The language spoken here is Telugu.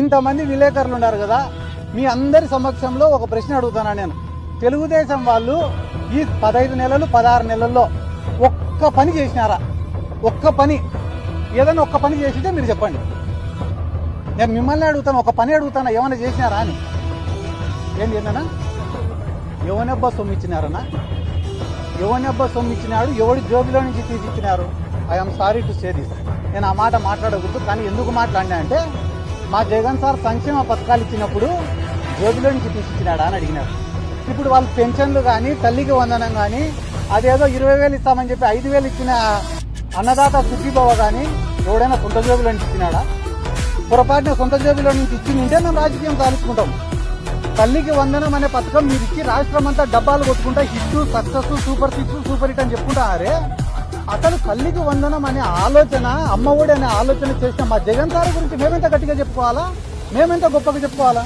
ఇంతమంది విలేకరులు ఉన్నారు కదా, మీ అందరి సమక్షంలో ఒక ప్రశ్న అడుగుతాను నేను. తెలుగుదేశం వాళ్ళు ఈ 15 నెలలు 16 నెలల్లో ఒక్క పని చేసినారా? ఒక్క పని, ఏదైనా ఒక్క పని చేసితే మీరు చెప్పండి. నేను మిమ్మల్ని అడుగుతాను, ఒక పని అడుగుతానా, ఏమైనా చేసినారా అని. ఏంటి ఏంటన్నా, ఎవనబ్బా సొమ్ము ఇచ్చినారన్నా? ఎవనబ్బా సొమ్ము ఇచ్చినాడు? ఎవడి జోబిలో నుంచి తీసిచ్చినారు? I'm sorry to say this. నేను ఆ మాట మాట్లాడకూడదు, కానీ ఎందుకు మాట్లాడినా అంటే, మా జగన్ సార్ సంక్షేమ పథకాలు ఇచ్చినప్పుడు జోబిలో నుంచి తీసిచ్చినాడా అని అడిగినారు. ఇప్పుడు వాళ్ళు పెన్షన్లు కానీ, తల్లికి వందనం కానీ, అదేదో 20,000 ఇస్తామని చెప్పి 5,000 ఇచ్చిన అన్నదాత సుఖీభవ కానీ ఎవడైనా సొంత జోబిలో నుంచి ఇచ్చినాడా? పొరపాటున సొంత జోబిలో నుంచి ఇచ్చి ఉంటే మేము రాజకీయం సాధించుకుంటాం. తల్లికి వందనం అనే పథకం మీరు ఇచ్చి రాష్ట్రం అంతా డబ్బాలు కొట్టుకుంటా hit, success, super 6, super hit అని చెప్పుకుంటారే. అసలు తల్లికి వందనం అనే ఆలోచన, అమ్మఒడి అనే ఆలోచన చేసిన మా జగన్ సార్ గురించి మేమెంత గట్టిగా చెప్పుకోవాలా? మేమెంత గొప్పగా చెప్పుకోవాలా?